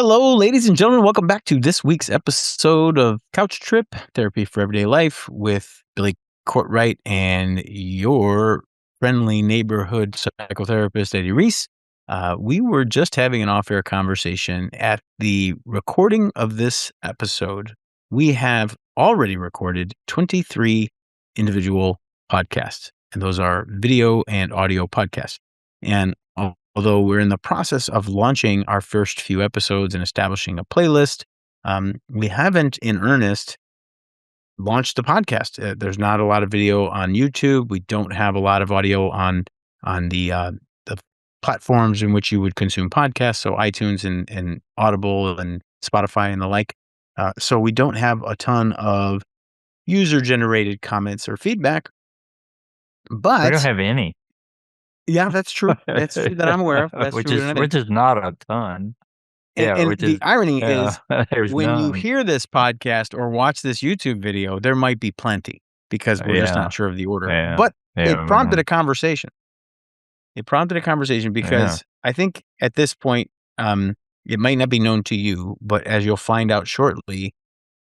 Hello, ladies and gentlemen. Welcome back to this week's episode of Couch Trip, Therapy for Everyday Life with Billy Courtright and your friendly neighborhood psychotherapist, Eddie Reece. We were just having an off-air conversation. At the recording of this episode, we have already recorded 23 individual podcasts, and those are video and audio podcasts. And although we're in the process of launching our first few episodes and establishing a playlist, we haven't in earnest launched the podcast. There's not a lot of video on YouTube. We don't have a lot of audio on the platforms in which you would consume podcasts, so iTunes and Audible and Spotify and the like. So we don't have a ton of user-generated comments or feedback. But we don't have any. Yeah, that's true. That's true that I'm aware of. That's which true. is not a ton. And the irony is, when none. you hear this podcast or watch this YouTube video, there might be plenty because we're just not sure of the order. Yeah. But it prompted a conversation. It prompted a conversation because I think at this point, it might not be known to you, but as you'll find out shortly,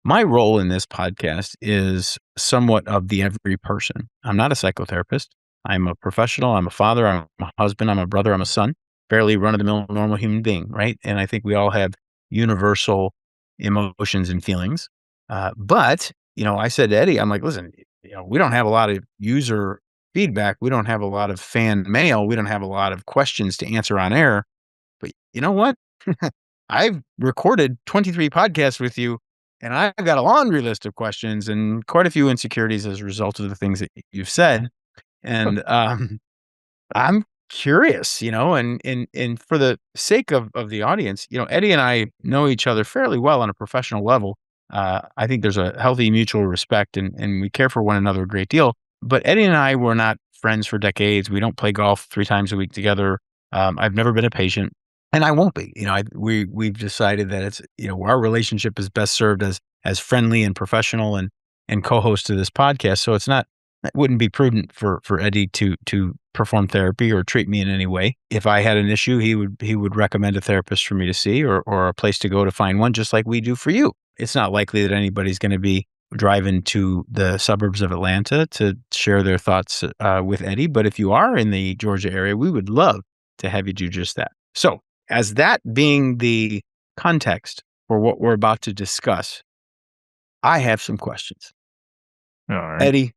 my role in this podcast is somewhat of the every person. I'm not a psychotherapist. I'm a professional. I'm a father. I'm a husband. I'm a brother. I'm a son. Fairly run-of-the-mill normal human being, right? And I think we all have universal emotions and feelings. But, I said to Eddie, I'm like, listen, we don't have a lot of user feedback. We don't have a lot of fan mail. We don't have a lot of questions to answer on air. But you know what? I've recorded 23 podcasts with you, and I've got a laundry list of questions and quite a few insecurities as a result of the things that you've said. And I'm curious, and for the sake of the audience, Eddie and I know each other fairly well on a professional level. I think there's a healthy mutual respect and we care for one another a great deal. But Eddie and I were not friends for decades. We don't play golf 3 times a week together. I've never been a patient, and I won't be. We've decided that it's, our relationship is best served as friendly and professional and co-host to this podcast. So it wouldn't be prudent for Eddie to perform therapy or treat me in any way. If I had an issue, he would recommend a therapist for me to see or a place to go to find one, just like we do for you. It's not likely that anybody's going to be driving to the suburbs of Atlanta to share their thoughts with Eddie. But if you are in the Georgia area, we would love to have you do just that. So as that being the context for what we're about to discuss, I have some questions. All right. Eddie,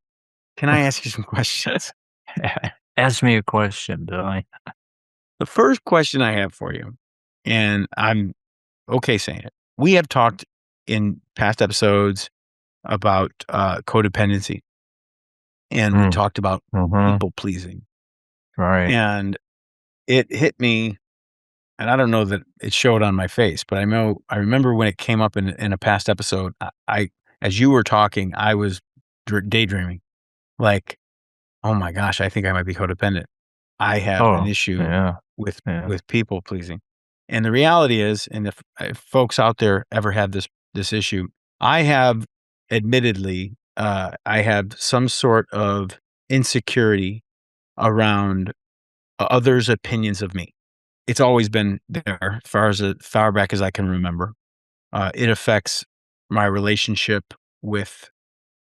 can I ask you some questions? Ask me a question, Billy. The first question I have for you, and I'm okay saying it. We have talked in past episodes about codependency, and we talked about people pleasing. Right. And it hit me, and I don't know that it showed on my face, but I remember when it came up in a past episode, as you were talking, I was daydreaming. Like, oh my gosh, I think I might be codependent. I have an issue with people pleasing. And the reality is, and if folks out there ever have this issue, I have admittedly, I have some sort of insecurity around others' opinions of me. It's always been there as far back as I can remember. It affects my relationship with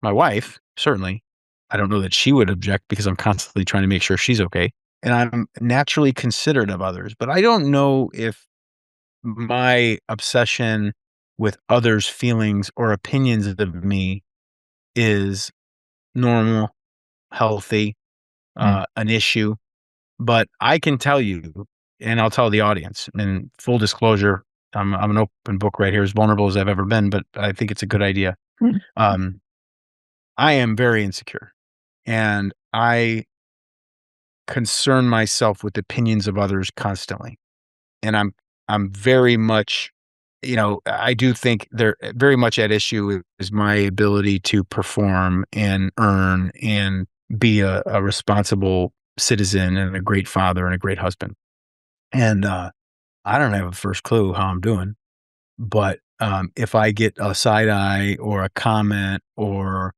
my wife, certainly. I don't know that she would object because I'm constantly trying to make sure she's okay. And I'm naturally considerate of others, but I don't know if my obsession with others' feelings or opinions of me is normal, healthy, an issue. But I can tell you, and I'll tell the audience, and full disclosure, I'm an open book right here, as vulnerable as I've ever been, but I think it's a good idea. I am very insecure. And I concern myself with opinions of others constantly. And I'm very much, I do think they're very much at issue is my ability to perform and earn and be a responsible citizen and a great father and a great husband. And I don't have a first clue how I'm doing, but if I get a side eye or a comment or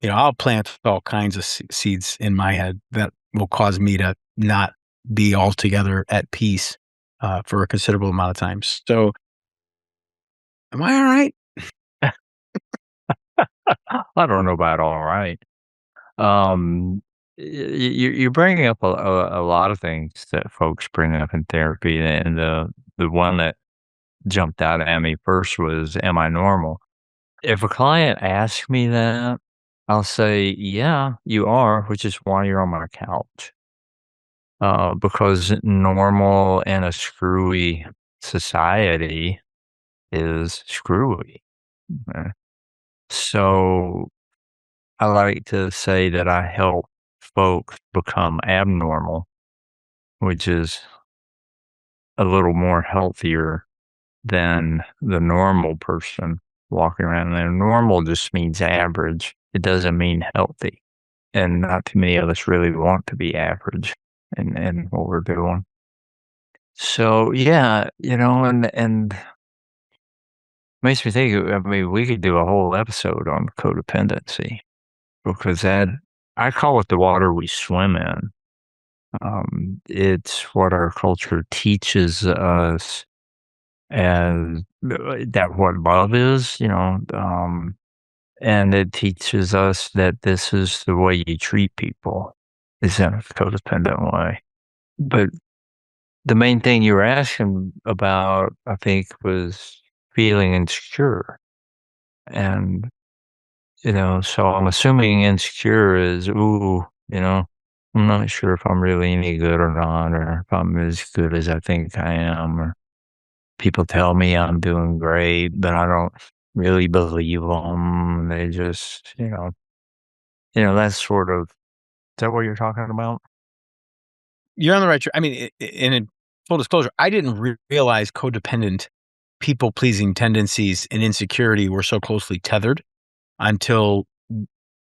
I'll plant all kinds of seeds in my head that will cause me to not be altogether at peace. for a considerable amount of time. So, am I all right? I don't know about all right. You're bringing up a lot of things that folks bring up in therapy, and the one that jumped out at me first was, "Am I normal?" If a client asks me that, I'll say, "Yeah, you are," which is why you're on my couch. Because normal in a screwy society is screwy. Uh, So I like to say that I help folks become abnormal, which is a little more healthier than the normal person walking around there. Normal just means average. It doesn't mean healthy. And not too many of us really want to be average in what we're doing. So yeah, and makes me think, I mean, we could do a whole episode on codependency because that I call it the water we swim in. It's what our culture teaches us as that what love is, and it teaches us that this is the way you treat people is in a codependent way. But the main thing you were asking about, I think, was feeling insecure. And, so I'm assuming insecure is, ooh, I'm not sure if I'm really any good or not, or if I'm as good as I think I am, or people tell me I'm doing great, but I don't really believe them. They just, that's sort of, is that what you're talking about? You're on the right track. I mean, in full disclosure, I didn't realize codependent people pleasing tendencies and insecurity were so closely tethered until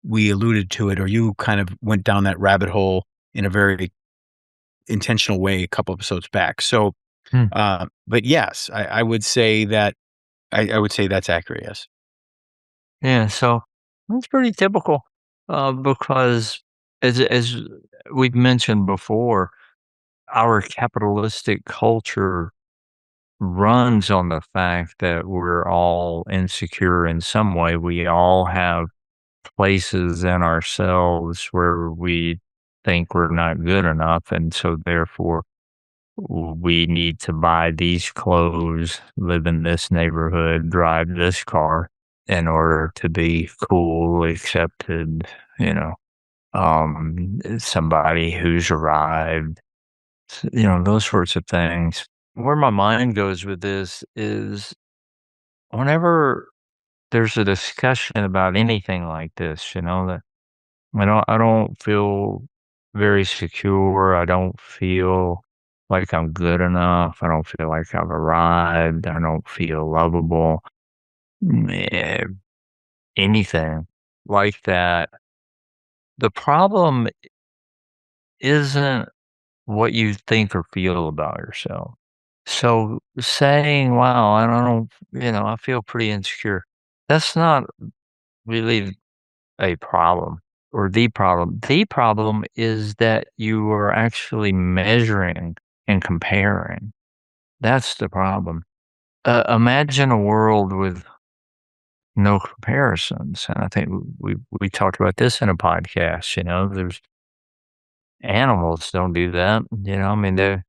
we alluded to it, or you kind of went down that rabbit hole in a very intentional way a couple episodes back. So, Hmm. but yes, I would say that I would say that's accurate. Yes. Yeah, so that's pretty typical, because as we've mentioned before, our capitalistic culture runs on the fact that we're all insecure in some way. We all have places in ourselves where we think we're not good enough, and so therefore we need to buy these clothes, live in this neighborhood, drive this car in order to be cool, accepted, somebody who's arrived, those sorts of things. Where my mind goes with this is whenever there's a discussion about anything like this, that I don't feel very secure. I don't feel like I'm good enough. I don't feel like I've arrived. I don't feel lovable. Eh, Anything like that. The problem isn't what you think or feel about yourself. So saying, wow, I feel pretty insecure. That's not really a problem or the problem. The problem is that you are actually measuring and comparing. That's the problem. Imagine a world with no comparisons. And I think we talked about this in a podcast. There's animals don't do that. I mean,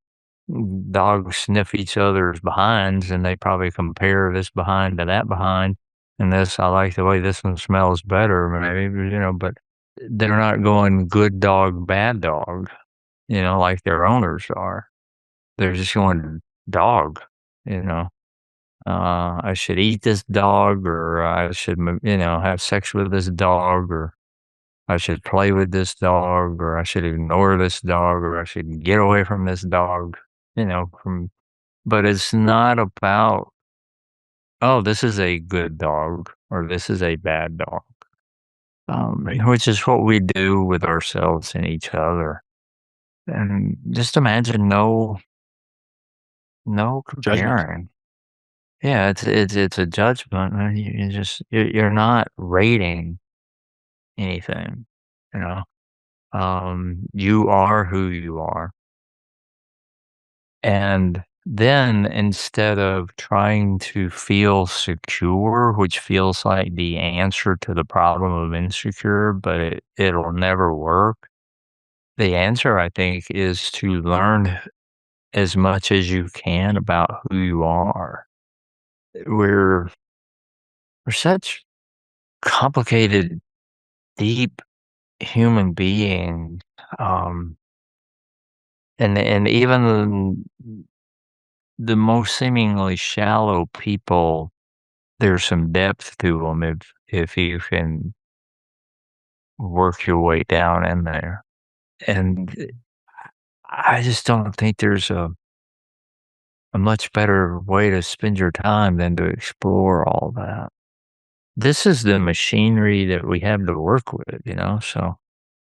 dogs sniff each other's behinds and they probably compare this behind to that behind. And this, I like the way this one smells better, maybe, but they're not going good dog, bad dog, like their owners are. They're just going dog, you know. I should eat this dog, or I should, have sex with this dog, or I should play with this dog, or I should ignore this dog, or I should get away from this dog, but it's not about, oh, this is a good dog or this is a bad dog, Right. which is what we do with ourselves and each other. And just imagine no Judgment. comparing. Yeah, it's a judgment. And you're not rating anything. You know, you are who you are, and then instead of trying to feel secure, which feels like the answer to the problem of insecure, but it'll never work, the answer, I think, is to learn as much as you can about who you are. We're we're such complicated, deep human beings, um, and even the most seemingly shallow people, there's some depth to them if you can work your way down in there. And I just don't think there's a much better way to spend your time than to explore all that. This is the machinery that we have to work with, so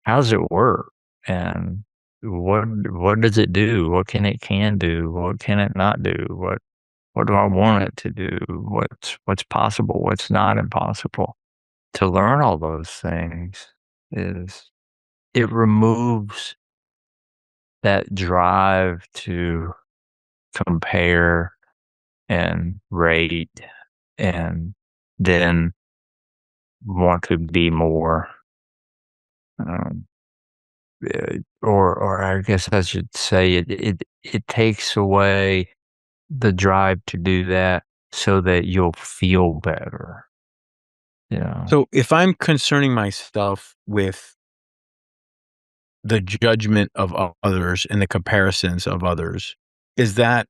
how does it work? And what does it do? What can do? What can it not do? What do I want it to do? What's possible? What's not impossible? To learn all those things is it removes that drive to compare and rate and then want to be more, um, or I guess I should say it takes away the drive to do that so that you'll feel better, you know? So if I'm concerning myself with the judgment of others and the comparisons of others, is that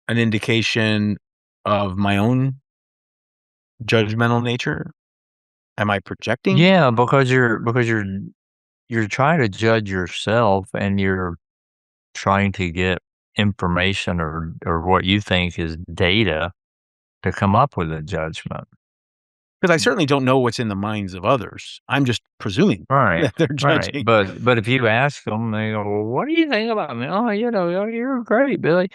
an indication of my own judgmental nature? Am I projecting? Yeah, because you're trying to judge yourself and you're trying to get information or what you think is data to come up with a judgment. Because I certainly don't know what's in the minds of others. I'm just presuming Right, that they're right. judging. But if you ask them, they go, "Well, what do you think about me?" "Oh, oh, you're great, Billy."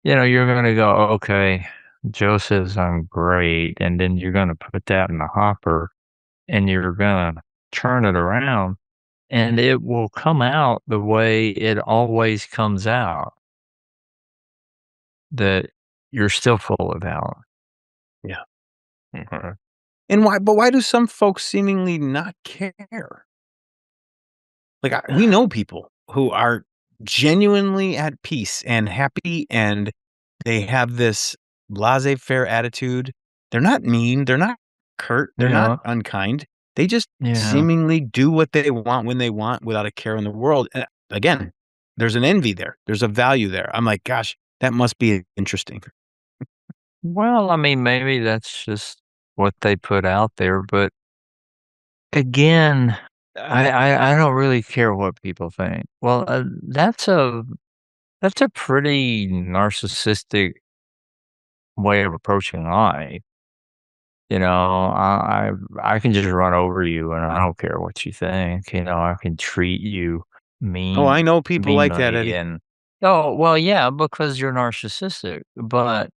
You're gonna go, "Oh, okay, Joe says I'm great," and then you're gonna put that in the hopper and you're gonna turn it around and it will come out the way it always comes out, that you're still full of talent. Yeah. Mhm. And why do some folks seemingly not care? Like, we know people who are genuinely at peace and happy, and they have this laissez-faire attitude. They're not mean, they're not curt, they're not Yeah, unkind. They just yeah. seemingly do what they want when they want without a care in the world. And again, there's an envy there. There's a value there. I'm like, "Gosh, that must be interesting." Well, I mean, maybe that's just what they put out there, but again, I don't really care what people think. Well, that's a pretty narcissistic way of approaching life. I can just run over you and I don't care what you think. I can treat you Oh, I mean know people like that, meanly Eddie. and oh, well, yeah, because you're narcissistic. But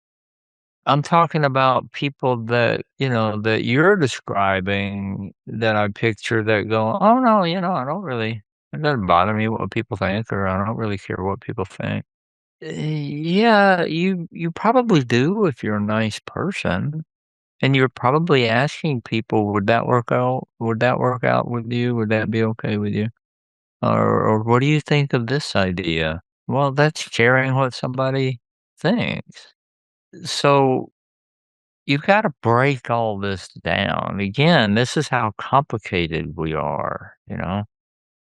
I'm talking about people that you're describing that I picture that go, "Oh, no, I don't really it doesn't bother me what people think, or I don't really care what people think." Yeah, you probably do if you're a nice person, and you're probably asking people, "Would that work out? Would that work out with you? Would that be okay with you?" Or "What do you think of this idea?" Well, that's sharing what somebody thinks. So you've gotta break all this down. Again, this is how complicated we are?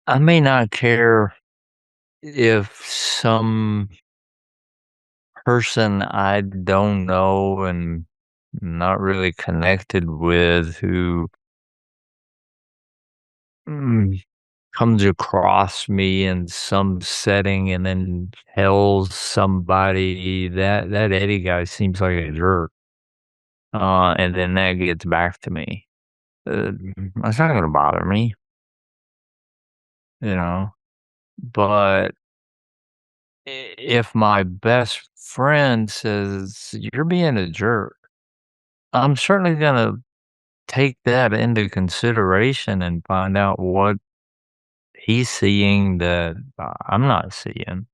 I may not care if some person I don't know and not really connected with who, mm, comes across me in some setting and then tells somebody that Eddie guy seems like a jerk, and then that gets back to me. Uh, that's not gonna bother me, you know? But if my best friend says, "You're being a jerk," I'm certainly gonna take that into consideration and find out what he's seeing that I'm not seeing.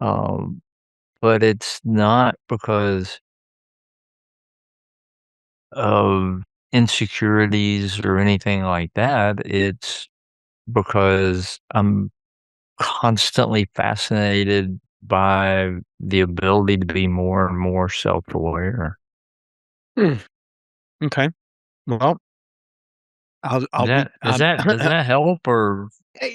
Um, but it's not because of insecurities or anything like that. It's because I'm constantly fascinated by the ability to be more and more self-aware. Hmm, okay. Well, I'll be Is that does that help or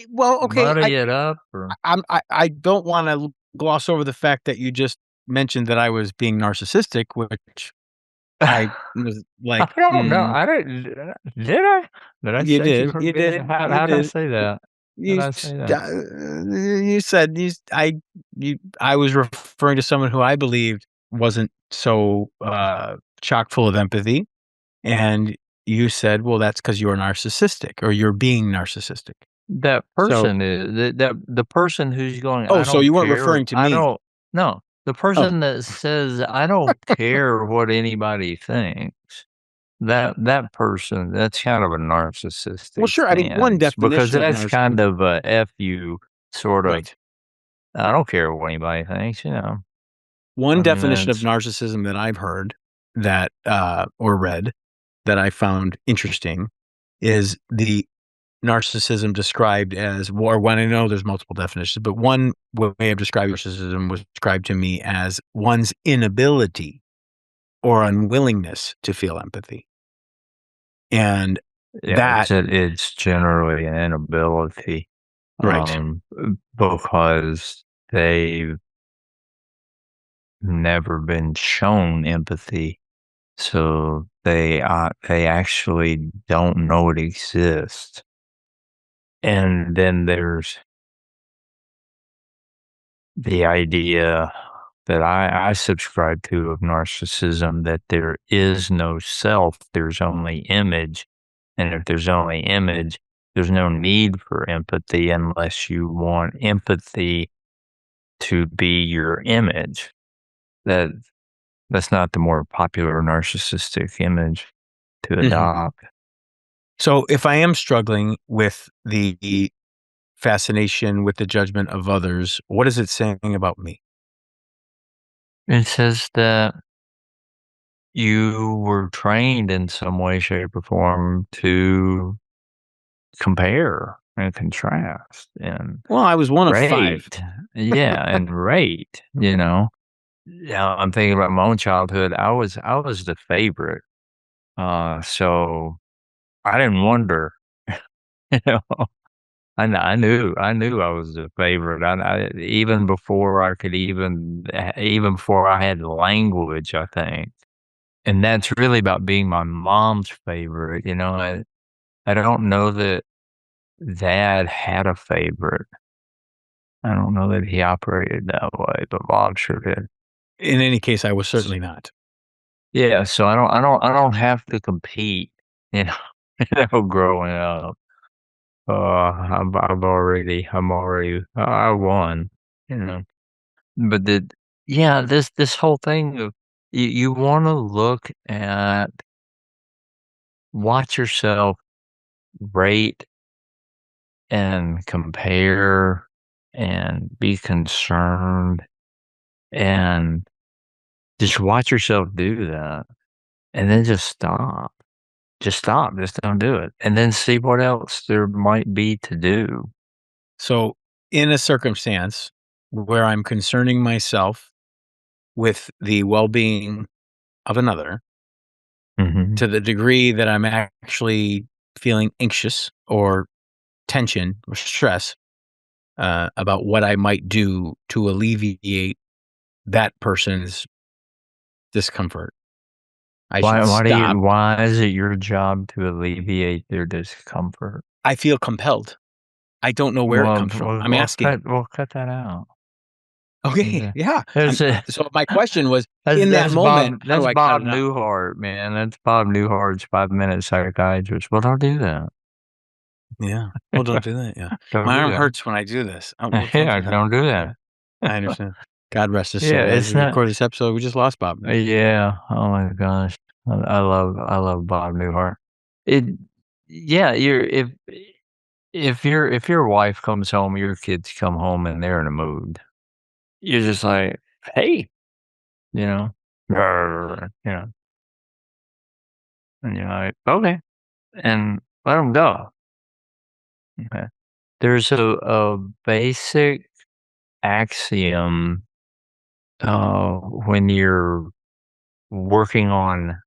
well, okay, muddy it up or I don't wanna gloss over the fact that you just mentioned that I was being narcissistic, which I was I like, don't know. I didn't did I? Did I say you were you being did, how you did I did. say that? How You did I s say that? you said I was referring to someone who I believed wasn't so, chock full of empathy, and you said, "Well, that's because 'cause you're narcissistic or you're being narcissistic." That So person is that the person who's going, oh, "I so don't you weren't care." referring to I me. don't no, the Oh, person that says, "I don't care what anybody thinks." That person, that's kind of a well, narcissistic sure, I think one stance because definition of that's kind of a "F you" sort of, right. "I don't care what anybody thinks," you know? One I mean, definition of that's narcissism that I've heard that, or read that I found interesting is the narcissism described as or when I know there's multiple definitions, but one way of describing narcissism was described to me as one's inability or unwillingness to feel empathy. And yeah, that it's generally an inability, right. because they've never been shown empathy. So they actually don't know it exists. And then there's the idea that I subscribe to of narcissism that there is no self, there's only image. And if there's only image, there's no need for empathy unless you want empathy to be your image. That that's not the more popular narcissistic image to Mhm. adopt. So if I am struggling with the fascination with the judgment of others, what is it saying about me? It says that you were trained in some way, shape, or form to compare and contrast and Well, I was one of 5. rate. Yeah, and rate, you know? Yeah, I'm thinking about my own childhood. I was the favorite. So I didn't wonder, you know. I knew I was the favorite. Even before I could even before I had language, I think. And that's really about being my mom's favorite, you know. I don't know that dad had a favorite. I don't know that he operated that way, but mom sure did. In any case, I was S certainly not. Yeah, so I don't have to compete, you know, growing up. I won, you know. But yeah, this whole thing of you wanna look at watch yourself rate and compare and be concerned and just watch yourself do that and then just stop. Just stop, just don't do it, and then see what else there might be to do. So, in a circumstance where I'm concerning myself with the well-being of another Mhm. to the degree that I'm actually feeling anxious or tension or stress, about what I might do to alleviate that person's discomfort, I should stop. Why is it your job to alleviate their discomfort? I feel compelled. I don't know where it Well, comes from. I'm asking. cut that out. Okay, Yeah. yeah. There's a So my question was, that's in that that's moment, Bob how do that's I cut Bob it out? Newhart, man. That's Bob Newhart's 5-minute psychiatrist. Well, don't do that. Yeah. Well, don't do that, yeah. Don't My do arm that. hurts when I do this. Oh, well, don't Yeah, do that. don't do Yeah, that. I understand. God rest his Yeah, soul. As it's we not record this episode, we just lost Bob. yeah. Oh my gosh. I love Bob Newhart. It yeah, you're if your wife comes home, your kids come home and they're in a mood. you're just like, "Hey," you know, you know, and you're like, "Okay," and let them go. Okay. There's a basic axiom, when you're working on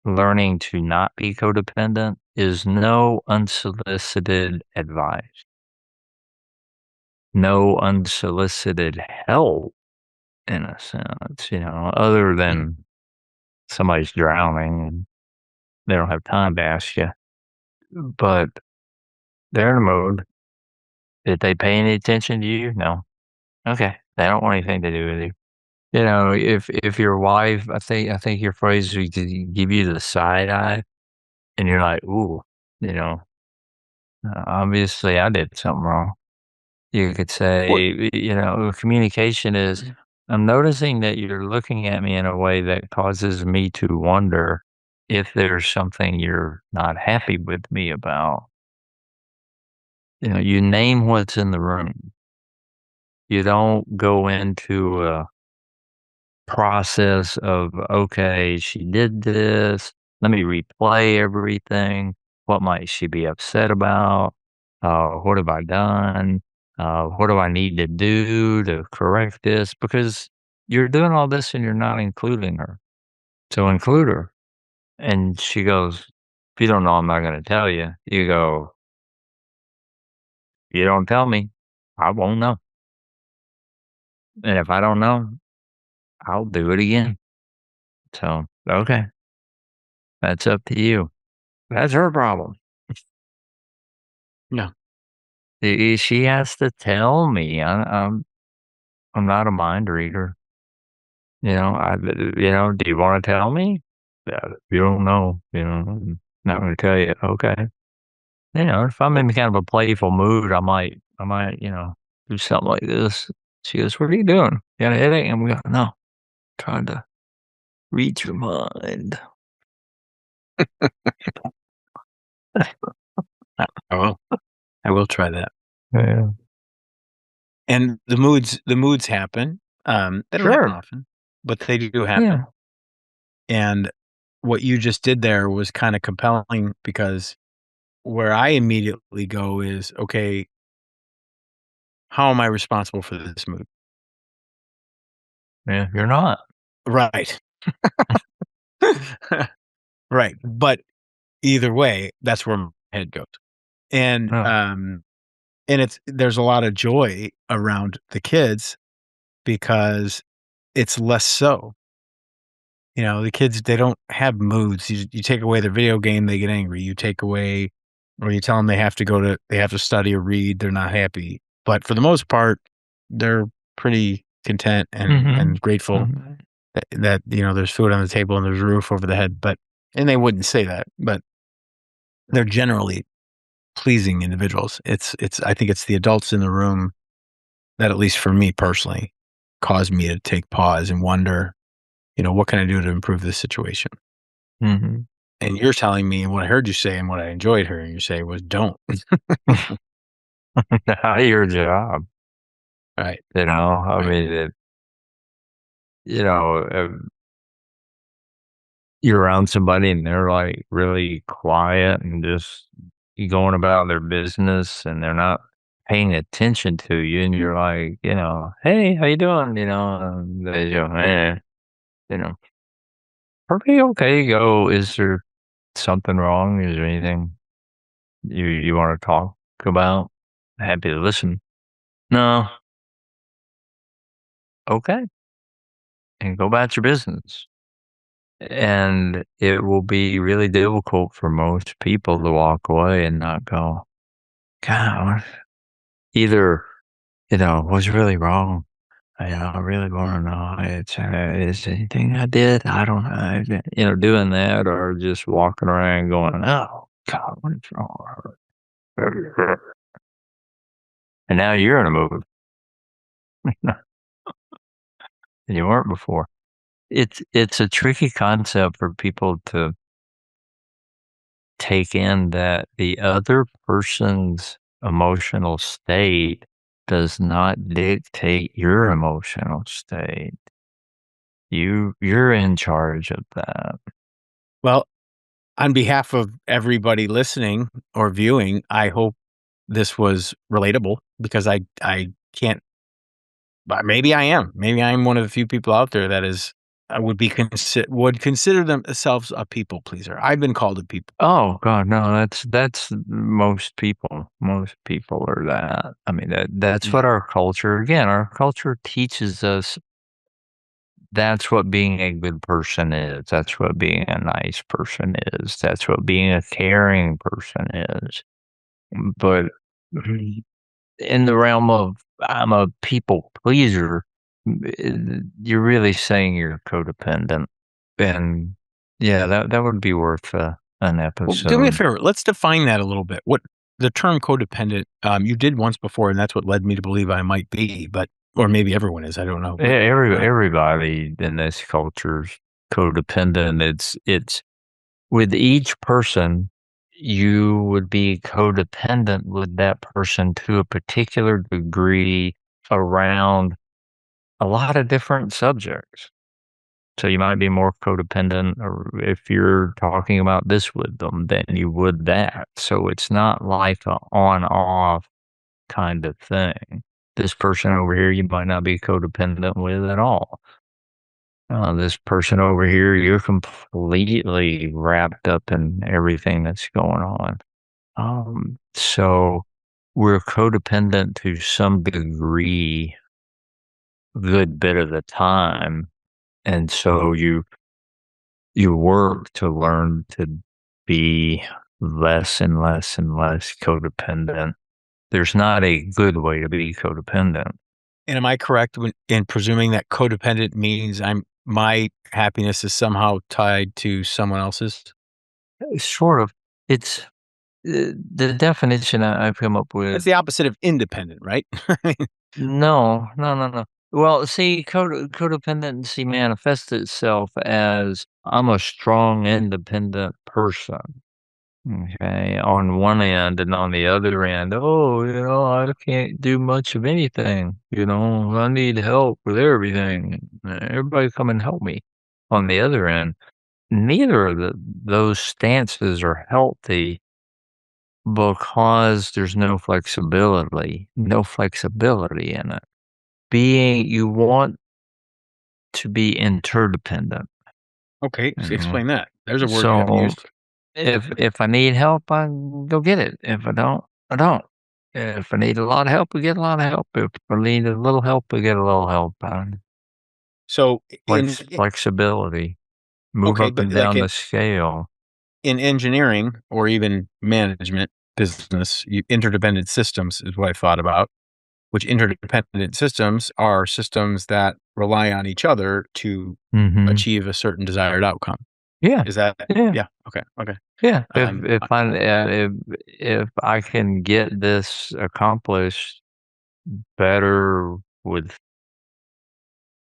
learning to not be codependent is no unsolicited advice, no unsolicited help in a sense, other Mhm. than somebody's drowning and they don't have time to ask you. But they're in a mood. Did they pay any attention to you? No. Okay. They don't want anything to do with you. If your wife, I think your phrase would give you the side eye, and you're like, ooh, you know, obviously I did something wrong. You could What say, communication is, I'm noticing that you're looking at me in a way that causes me to wonder if there's something you're not happy with me about. You name what's in the room. You don't go into a process of, okay, she did this. Let me replay everything. What might she be upset about? What have I done? What do I need to do to correct this? Because you're doing all this and you're not including her. So include her. And she goes, if you don't know, I'm not going to tell you. You go, you don't tell me, I won't know. And if I don't know, I'll do it again. So, okay, that's up to you. That's her problem. No. She has to tell me. I'm not a mind reader. Do you want to tell me? Yeah, if you don't know, I'm not going to tell you. Okay. If I'm What in kind of a playful mood, do something like this. She goes, "What are you doing? You got a headache?" And we go, "No, trying to read your mind." I will. I will try that. Yeah. And the moods happen. They don't happen Sure. often, but they do happen. Yeah. And what you just did there was kinda compelling because where I immediately go is, "Okay, how am I responsible for this mood?" Yeah. You're not. Right. Right, but either way, that's where my head goes. And, No. there's a lot of joy around the kids because it's less so. The kids, they don't have moods. You take away their video game, they get angry. You take away or you tell them they have to study or read, they're not happy. But for the most part, they're pretty content and Mhm. grateful Mhm. that there's food on the table and there's a roof over the head, and they wouldn't say that, but they're generally pleasing individuals. It's I think it's the adults in the room that, at least for me personally, cause me to take pause and wonder, what can I do to improve this situation? Mhm. And you're telling me, and what I heard you say and what I enjoyed hearing you say was don't. Your job. Right, I right. mean, you're around somebody and they're like really quiet and just going about their business and they're not paying attention to you and you're like, hey, how you doing? And they go, you know, perfectly okay. You go, is there something wrong? Is there anything you want to talk about? Happy to listen. No, okay, and go about your business. And it will be really difficult for most people to walk away and not go, God, either, what's really wrong? I really want to know. Is anything I did? I don't know. Doing that or just walking around going, oh, God, what's wrong? And now you're in a mood and you weren't before. It's a tricky concept for people to take in that the other person's emotional state does not dictate your emotional state. You're in charge of that. Well, on behalf of everybody listening or viewing, I hope this was relatable because I can't, but maybe I am. Maybe I am one of the few people out there that is would consider themselves a people pleaser. I've been called a people. Oh god, no, that's most people. Most people are that. I mean, that's Yeah. what our culture teaches us. That's what being a good person is. That's what being a nice person is. That's what being a caring person is. But in the realm of I'm a people pleaser, you're really saying you're codependent. And yeah, that would be worth an Well, do me a episode. favor. Let's define that a little bit. What the term codependent, you did once before, and that's what led me to believe I might be, but or maybe everyone is. I don't know, but Everybody in this culture's codependent. It's with each person, you would be codependent with that person to a particular degree around a lot of different subjects. So you might be more codependent, or if you're talking about this with them, than you would that. So it's not like a on off kind of thing. This person over here, you might not be codependent with at all. This person over here, you're completely wrapped up in everything that's going on. So we're codependent to some degree, a good bit of the time. And so you work to learn to be less and less and less codependent. There's not a good way to be codependent. and am I correct in presuming that codependent means my happiness is somehow tied to someone else's? Sort of. It's the definition I've come up That's with. the opposite of independent, right? No, no, no, no. Well, see, codependency manifests itself as I'm a strong, independent person. Okay, on one end, and on the other end, oh, I can't do much of anything. I need help with everything. Everybody come and help me. On the other end, neither of those stances are healthy because there's no flexibility in it. You want to be interdependent, Okay, you know? explain that. There's a word you haven't So used. if I need help, I go get it. If I don't, I don't. If I need a lot of help, we get a lot of help. If I need a little help, we get a little help. So Flexibility, move okay, up but and like down the scale. in engineering or even management business, interdependent systems is what I thought about, which interdependent systems are systems that rely on each other to Mhm. achieve a certain desired outcome. Yeah. Is that Yeah. yeah, okay, okay. Yeah. Um, If I I if I can get this accomplished better with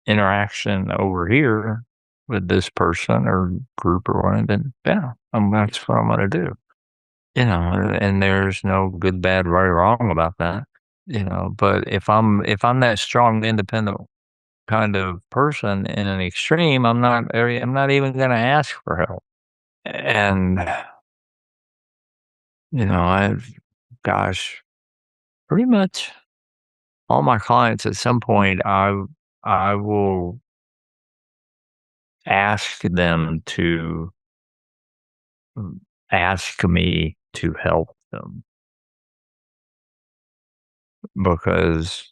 interaction over here with this person or group or whatever, then yeah, that's what I'm gonna do. And there's no good, bad, right, or wrong about that. But if I'm that strong, independent kind of person in an extreme, I'm not even gonna ask for help. And I've gosh, pretty much all my clients at some point I will ask them to ask me to help them because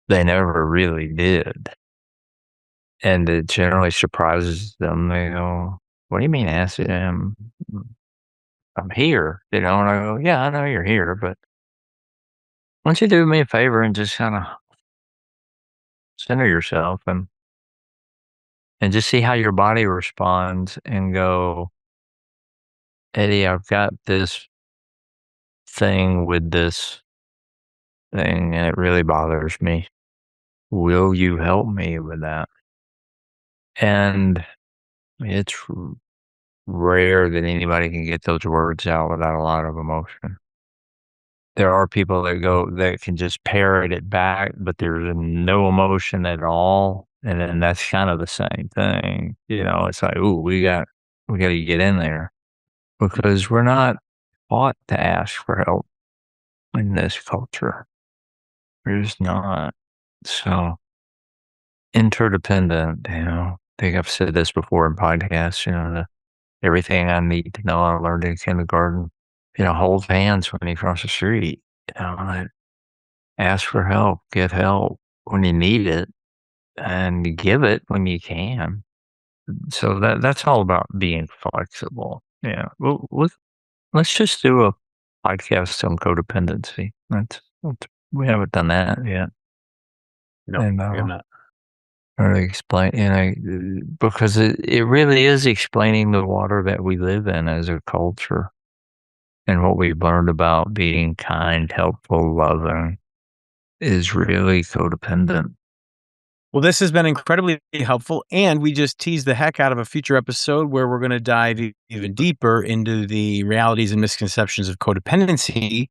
they never really did. And it generally surprises them. They go, "What do you mean ask him? I'm here," and I go, "Yeah, I know you're here, but why don't you do me a favor and just kind of center yourself and just see how your body responds and go, Eddie, I've got this thing with this thing and it really bothers me. Will you help me with that?" And it's rare that anybody can get those words out without a lot of emotion. there are people that can just parrot it back, but there's no emotion at all. And then that's kind of the same thing. It's like, ooh, we got to get in there because we're not taught to ask for help in this culture. We're just not. So interdependent, I think I've said this before in podcasts, everything I need to know I learned in kindergarten, hold hands when you cross the street, like, ask for help, get help when you need it, and give it when you can. So that's all about being flexible. Yeah. Well, let's just do a podcast on codependency. We haven't done that yet. No, And we have not. or explain, because it really is explaining the water that we live in as a culture and what we've learned about being kind, helpful, loving is really codependent. Well, this has been incredibly helpful, and we just teased the heck out of a future episode where we're going to dive even deeper into the realities and misconceptions of codependency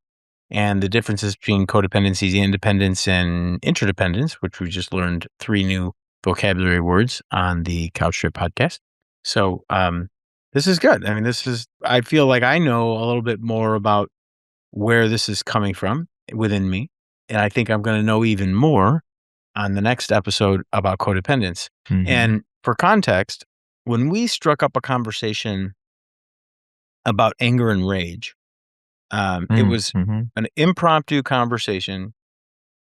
and the differences between codependency, independence, and interdependence, which we just learned 3 new vocabulary words on the Couch Trip podcast. So, this is good. I mean, I feel like I know a little bit more about where this is coming from within me, and I think I'm going to know even more on the next episode about codependence. Mhm. And for context, when we struck up a conversation about anger and rage, it was Mhm. an impromptu conversation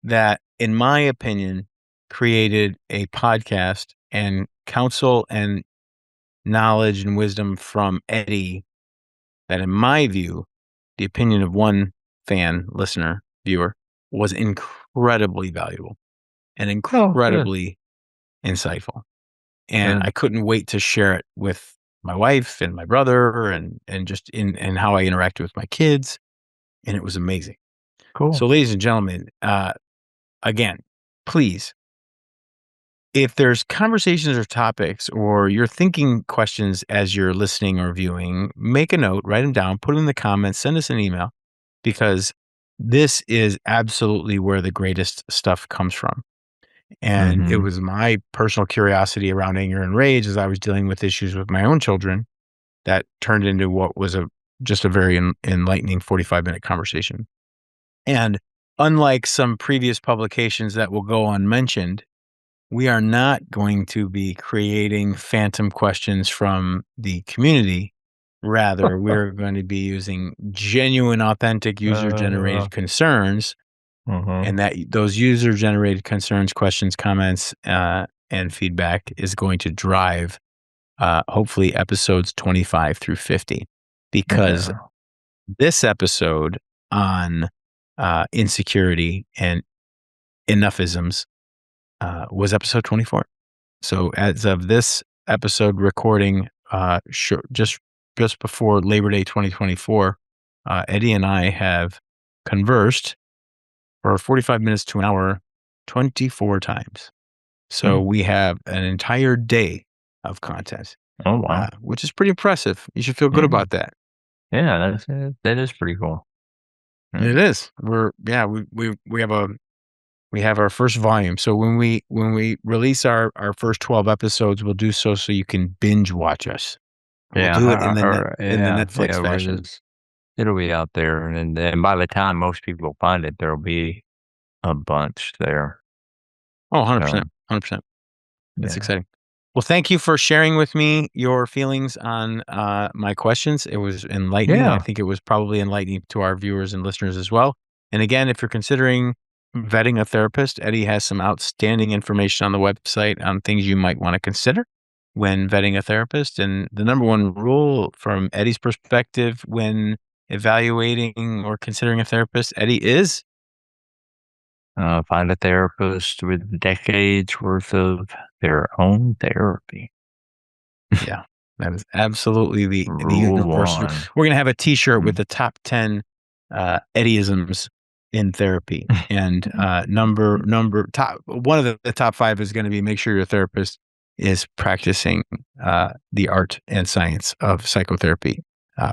that, in my opinion, created a podcast and counsel and knowledge and wisdom from Eddie that, in my view, the opinion of one fan, listener, viewer, was incredibly valuable and Oh, good, incredibly insightful. And I good, couldn't wait to share it with my wife and my brother and just in how I interacted with my kids, and it was amazing. So, cool. ladies and gentlemen, again, please, if there's conversations or topics or you're thinking questions as you're listening or viewing, make a note, write them down, put them in the comments, send us an email, because this is absolutely where the greatest stuff comes from. And it Mhm. was my personal curiosity around anger and rage as I was dealing with issues with my own children that turned into what was just a very enlightening 45-minute conversation. And unlike some previous publications that will go unmentioned, we are not going to be creating phantom questions from the community. Rather, we're going to be using genuine, authentic Uh, user-generated concerns, mhm. and that those user-generated concerns, questions, comments, and feedback is going to drive, hopefully, episodes 25 through 50. Because Yeah. this episode on insecurity and enoughisms was episode 24. So as of this episode recording, just before Labor Day 2024, Eddie and I have conversed for 45 minutes to an hour 24 times. So Mm. we have an entire day of content, Oh, wow. which is pretty impressive. You should feel good Yeah. about that. Yeah, that is pretty cool. Yeah. It is. We have our first volume. So when we release our first 12 episodes, we'll do so you can binge watch us. We'll Yeah, do it in in the yeah, Netflix we're fashion. just it'll be out there, and by the time most people find it, there'll be a bunch there. Oh, 100%. So, 100%. That's yeah. exciting. Well, thank you for sharing with me your feelings on my questions. It was enlightening. I Yeah. think it was probably enlightening to our viewers and listeners as well. And again, if you're considering vetting a therapist, Eddie has some outstanding information on the website on things you might want to consider when vetting a therapist. And the number one rule from Eddie's perspective when evaluating or considering a therapist, Eddie, is Find a therapist with decades worth of their own therapy. yeah, that is absolutely the Rule universal. one. We're gonna have a T-shirt with Mm. the top 10 Eddieisms in therapy, and number top one of the top 5 is going to be make sure your therapist is practicing the art and science of psychotherapy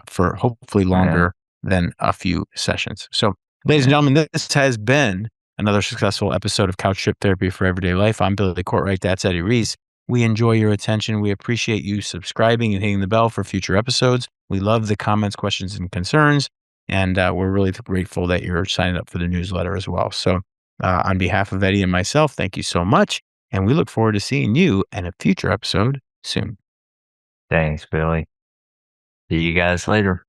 for hopefully Yeah. longer than a few sessions. So Ladies and gentlemen, this has been another successful episode of Couch Trip Therapy for Everyday Life. I'm Billy Courtright. That's Eddie Reece. We enjoy your attention. We appreciate you subscribing and hitting the bell for future episodes. We love the comments, questions, and concerns. And we're really grateful that you're signing up for the newsletter as well. So on behalf of Eddie and myself, thank you so much. And we look forward to seeing you in a future episode soon. Thanks, Billy. See you guys later.